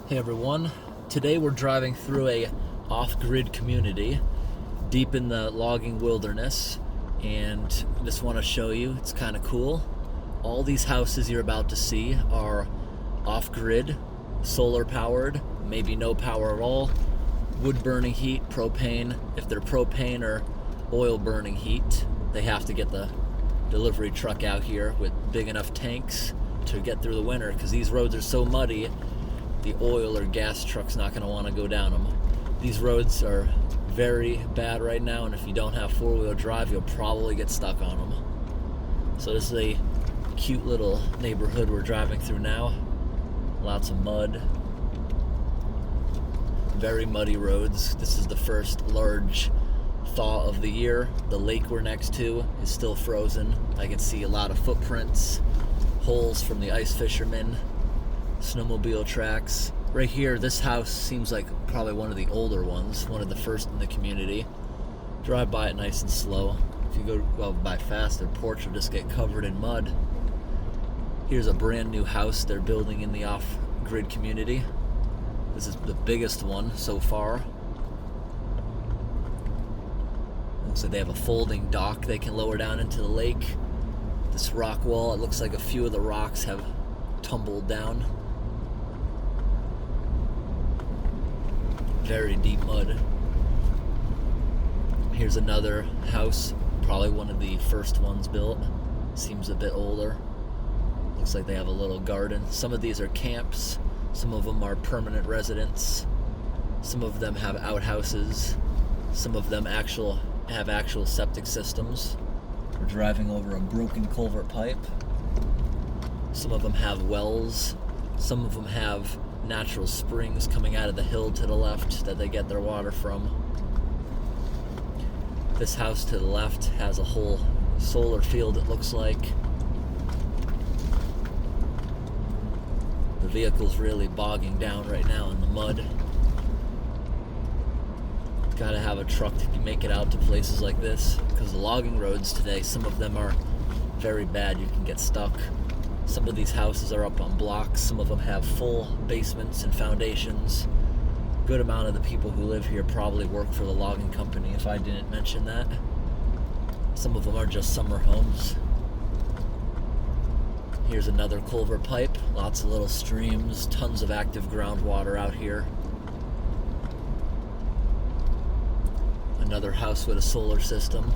Hey everyone, today we're driving through a off-grid community deep in the logging wilderness, and just want to show you, it's kind of cool. All these houses you're about to see are off-grid, solar powered, maybe no power at all, wood burning heat, propane. If they're propane or oil burning heat, they have to get the delivery truck out here with big enough tanks to get through the winter, because these roads are so muddy the oil or gas truck's not going to want to go down them. These roads are very bad right now, and if you don't have four-wheel drive, you'll probably get stuck on them. So this is a cute little neighborhood we're driving through now. Lots of mud. Very muddy roads. This is the first large thaw of the year. The lake we're next to is still frozen. I can see a lot of footprints, holes from the ice fishermen, snowmobile tracks. Right here, this house seems like probably one of the older ones, one of the first in the community. Drive by it nice and slow. If you go by fast, their porch will just get covered in mud. Here's a brand new house they're building in the off-grid community. This is the biggest one so far. Looks like they have a folding dock they can lower down into the lake. This rock wall, it looks like a few of the rocks have tumbled down. Very deep mud. Here's another house, probably one of the first ones built. Seems a bit older. Looks like they have a little garden. Some of these are camps. Some of them are permanent residents. Some of them have outhouses. Some of them have actual septic systems. We're driving over a broken culvert pipe. Some of them have wells. Some of them have natural springs coming out of the hill to the left that they get their water from. This house to the left has a whole solar field, it looks like. The vehicle's really bogging down right now in the mud. Gotta have a truck to make it out to places like this, because the logging roads today, some of them are very bad. You can get stuck. Some of these houses are up on blocks. Some of them have full basements and foundations. Good amount of the people who live here probably work for the logging company, if I didn't mention that. Some of them are just summer homes. Here's another culvert pipe. Lots of little streams, tons of active groundwater out here. Another house with a solar system.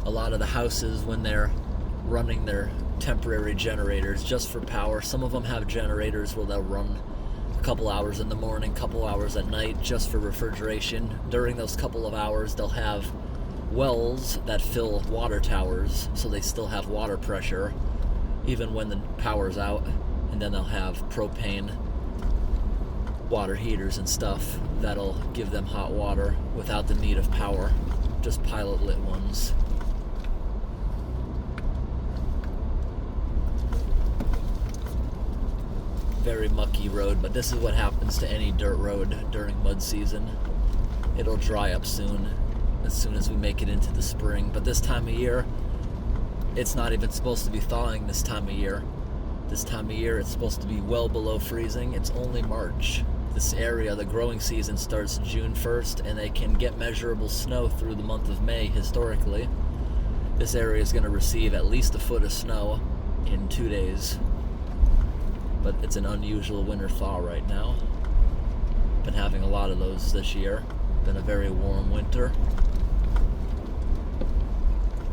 A lot of the houses, when they're running their temporary generators just for power, some of them have generators where they'll run a couple hours in the morning, couple hours at night just for refrigeration. During those couple of hours, they'll have wells that fill water towers, so they still have water pressure even when the power's out. And then they'll have propane water heaters and stuff that'll give them hot water without the need of power, just pilot lit ones. Very mucky road, but this is what happens to any dirt road during mud season. It'll dry up soon as we make it into the spring. But this time of year, it's not even supposed to be thawing this time of year. This time of year, it's supposed to be well below freezing. It's only March. This area, the growing season starts June 1st, and they can get measurable snow through the month of May historically. This area is going to receive at least a foot of snow in 2 days. But it's an unusual winter thaw right now. Been having a lot of those this year. Been a very warm winter.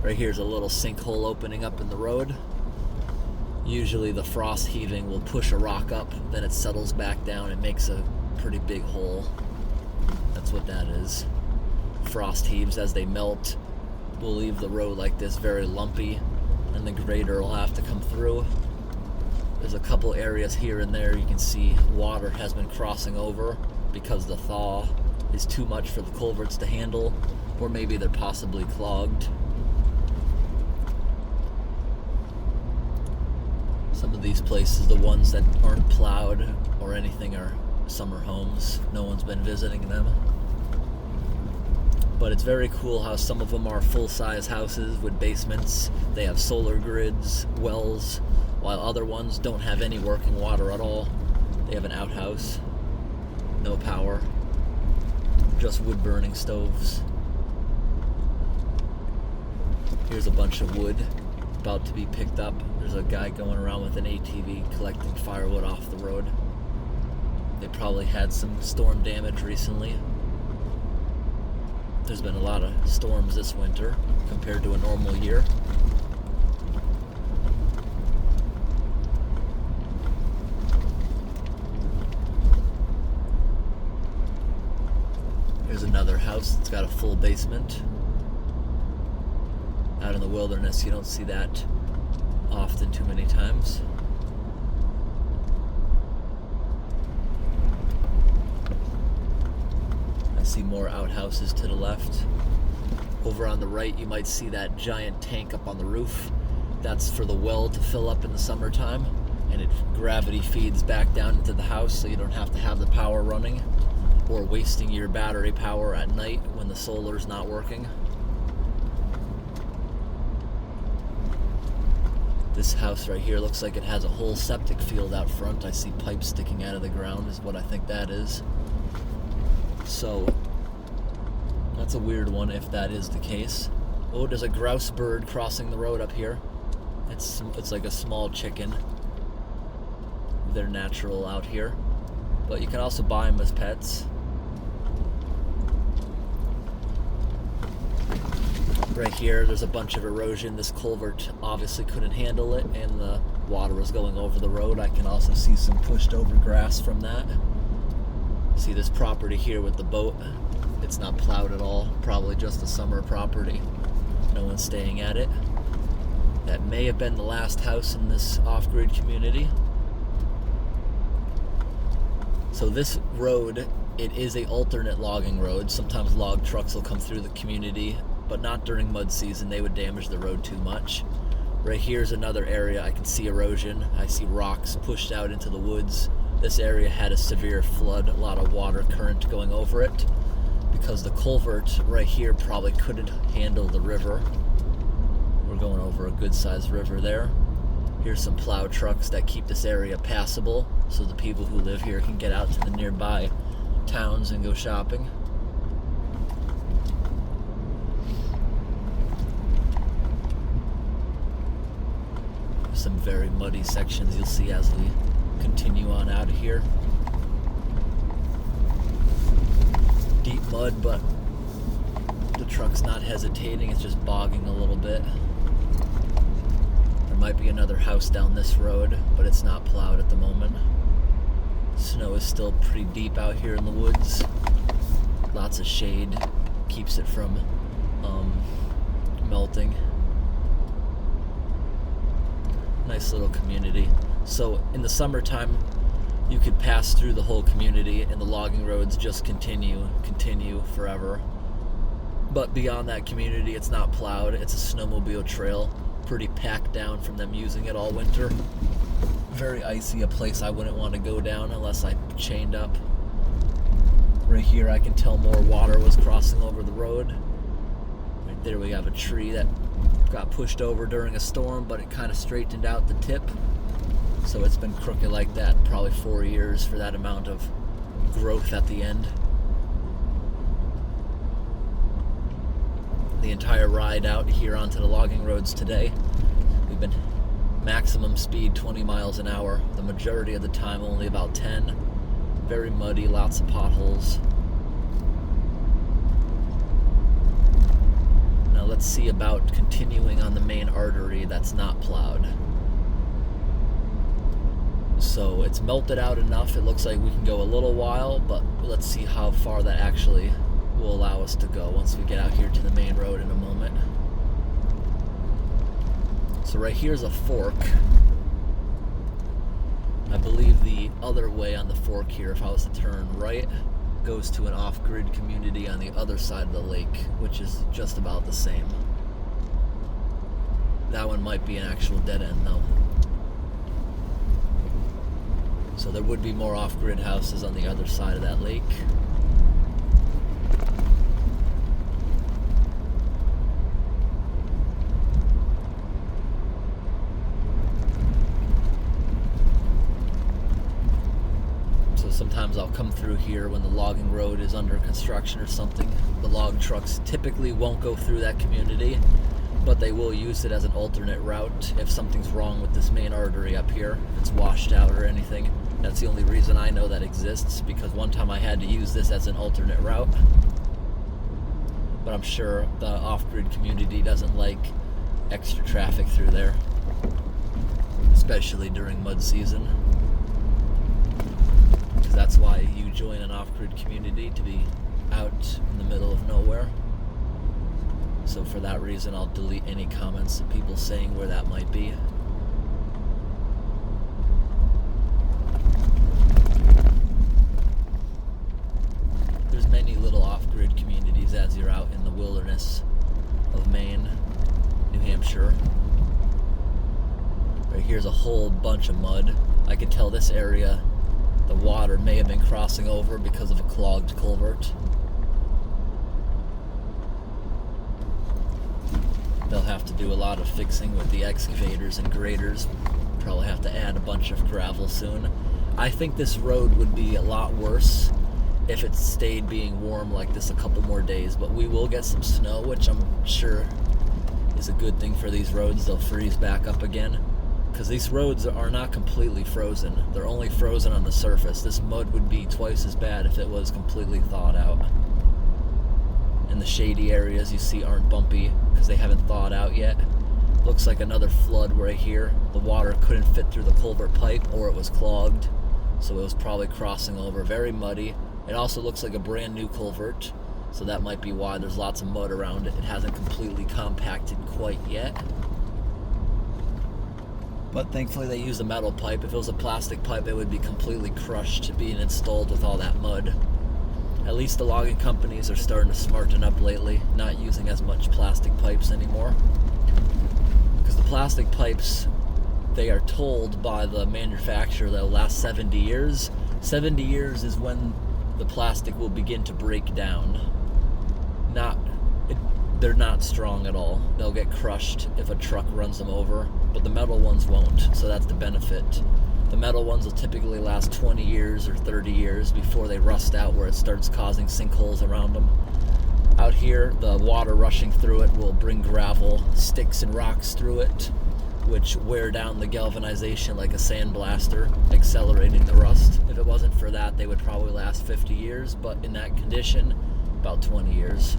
Right here's a little sinkhole opening up in the road. Usually the frost heaving will push a rock up, then it settles back down and makes a pretty big hole. That's what that is. Frost heaves as they melt will leave the road like this, very lumpy, and the grader will have to come through. There's a couple areas here and there you can see water has been crossing over because the thaw is too much for the culverts to handle, or maybe they're possibly clogged. Some of these places, the ones that aren't plowed or anything, are summer homes. No one's been visiting them. But it's very cool how some of them are full-size houses with basements. They have solar grids, wells, while other ones don't have any working water at all. They have an outhouse, no power, just wood burning stoves. Here's a bunch of wood about to be picked up. There's a guy going around with an ATV collecting firewood off the road. They probably had some storm damage recently. There's been a lot of storms this winter compared to a normal year. Here's another house that's got a full basement. Out in the wilderness, you don't see that often too many times. I see more outhouses to the left. Over on the right, you might see that giant tank up on the roof. That's for the well to fill up in the summertime, and it gravity feeds back down into the house, so you don't have to have the power running or wasting your battery power at night when the solar's not working. This house right here looks like it has a whole septic field out front. I see pipes sticking out of the ground is what I think that is. So that's a weird one if that is the case. Oh, there's a grouse bird crossing the road up here. It's like a small chicken. They're natural out here, but you can also buy them as pets. Right here, there's a bunch of erosion. This culvert obviously couldn't handle it, and the water was going over the road. I can also see some pushed over grass from that. See this property here with the boat. It's not plowed at all. Probably just a summer property. No one's staying at it. That may have been the last house in this off-grid community. So this road, it is a alternate logging road. Sometimes log trucks will come through the community, but not during mud season. They would damage the road too much. Right here's another area I can see erosion. I see rocks pushed out into the woods. This area had a severe flood, a lot of water current going over it, because the culvert right here probably couldn't handle the river. We're going over a good sized river there. Here's some plow trucks that keep this area passable, so the people who live here can get out to the nearby towns and go shopping. Some very muddy sections you'll see as we continue on out of here. Deep mud, but the truck's not hesitating, it's just bogging a little bit. There might be another house down this road, but it's not plowed at the moment. Snow is still pretty deep out here in the woods. Lots of shade keeps it from melting. Nice little community. So in the summertime, you could pass through the whole community and the logging roads just continue forever. But beyond that community, it's not plowed. It's a snowmobile trail, pretty packed down from them using it all winter. Very icy, a place I wouldn't want to go down unless I chained up. Right here I can tell more water was crossing over the road. Right there we have a tree that got pushed over during a storm, but it kind of straightened out the tip. So it's been crooked like that probably 4 years for that amount of growth at the end. The entire ride out here onto the logging roads today, we've been maximum speed 20 miles an hour. The majority of the time only about 10. Very muddy, lots of potholes. Now let's see about continuing on the main artery that's not plowed. So it's melted out enough, it looks like we can go a little while, but let's see how far that actually will allow us to go once we get out here to the main road in a moment. So right here's a fork. I believe the other way on the fork here, if I was to turn right, goes to an off-grid community on the other side of the lake, which is just about the same. That one might be an actual dead end though. So there would be more off-grid houses on the other side of that lake. Sometimes I'll come through here when the logging road is under construction or something. The log trucks typically won't go through that community, but they will use it as an alternate route if something's wrong with this main artery up here, if it's washed out or anything. That's the only reason I know that exists, because one time I had to use this as an alternate route. But I'm sure the off-grid community doesn't like extra traffic through there, especially during mud season. Because that's why you join an off-grid community, to be out in the middle of nowhere. So for that reason, I'll delete any comments of people saying where that might be. There's many little off-grid communities as you're out in the wilderness of Maine, New Hampshire. Right here's a whole bunch of mud. I can tell this area, the water may have been crossing over because of a clogged culvert. They'll have to do a lot of fixing with the excavators and graders. Probably have to add a bunch of gravel soon. I think this road would be a lot worse if it stayed being warm like this a couple more days, but we will get some snow, which I'm sure is a good thing for these roads. They'll freeze back up again, because these roads are not completely frozen. They're only frozen on the surface. This mud would be twice as bad if it was completely thawed out. And the shady areas you see aren't bumpy because they haven't thawed out yet. Looks like another flood right here. The water couldn't fit through the culvert pipe, or it was clogged, so it was probably crossing over. Very muddy. It also looks like a brand new culvert, so that might be why there's lots of mud around it. It hasn't completely compacted quite yet. But thankfully they used a metal pipe. If it was a plastic pipe, it would be completely crushed being installed with all that mud. At least the logging companies are starting to smarten up lately, not using as much plastic pipes anymore. Because the plastic pipes, they are told by the manufacturer they'll last 70 years. 70 years is when the plastic will begin to break down. They're not strong at all. They'll get crushed if a truck runs them over, but the metal ones won't, so that's the benefit. The metal ones will typically last 20 years or 30 years before they rust out, where it starts causing sinkholes around them. Out here, the water rushing through it will bring gravel, sticks, and rocks through it, which wear down the galvanization like a sandblaster, accelerating the rust. If it wasn't for that, they would probably last 50 years, but in that condition, about 20 years.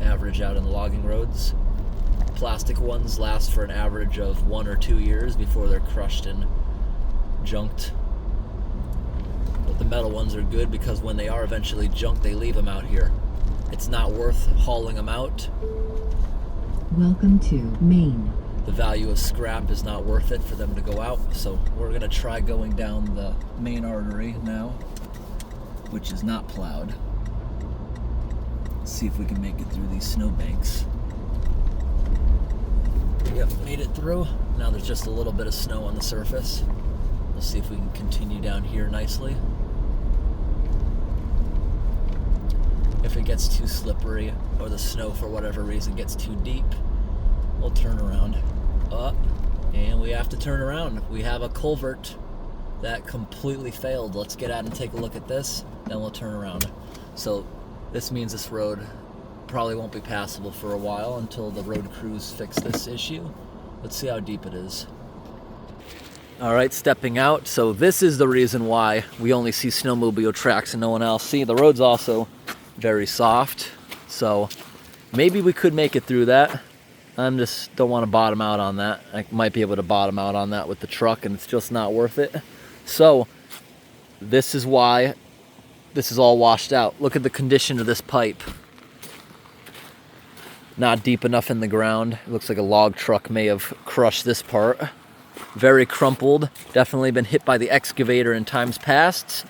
Average out in the logging roads. Plastic ones last for an average of 1 or 2 years before they're crushed and junked. But the metal ones are good because when they are eventually junked, they leave them out here. It's not worth hauling them out. Welcome to Maine. The value of scrap is not worth it for them to go out, so we're going to try going down the main artery now, which is not plowed. Let's see if we can make it through these snowbanks. Yep, made it through. Now there's just a little bit of snow on the surface. We'll see if we can continue down here nicely. If it gets too slippery, or the snow for whatever reason gets too deep, we'll turn around. And we have to turn around. We have a culvert that completely failed. Let's get out and take a look at this, then we'll turn around. So this means this road probably won't be passable for a while until the road crews fix this issue. Let's see how deep it is. All right, stepping out. So this is the reason why we only see snowmobile tracks and no one else. See, the road's also very soft, so maybe we could make it through that. I just don't want to bottom out on that. I might be able to bottom out on that with the truck, and it's just not worth it. So this is why this is all washed out. Look at the condition of this pipe. Not deep enough in the ground. It looks like a log truck may have crushed this part. Very crumpled. Definitely been hit by the excavator in times past.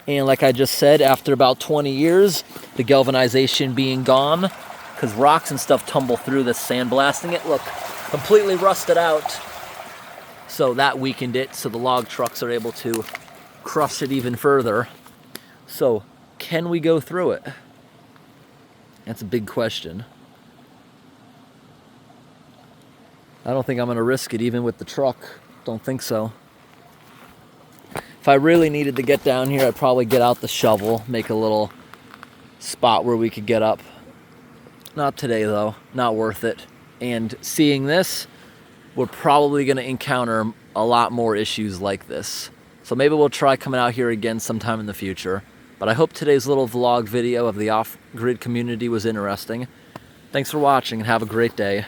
And like I just said, after about 20 years, the galvanization being gone, because rocks and stuff tumble through this, sandblasting it, look, completely rusted out. So that weakened it, so the log trucks are able to crush it even further. So, can we go through it? That's a big question. I don't think I'm going to risk it even with the truck. Don't think so. If I really needed to get down here, I'd probably get out the shovel, make a little spot where we could get up. Not today though, not worth it. And seeing this, we're probably gonna encounter a lot more issues like this. So maybe we'll try coming out here again sometime in the future. But I hope today's little vlog video of the off-grid community was interesting. Thanks for watching and have a great day.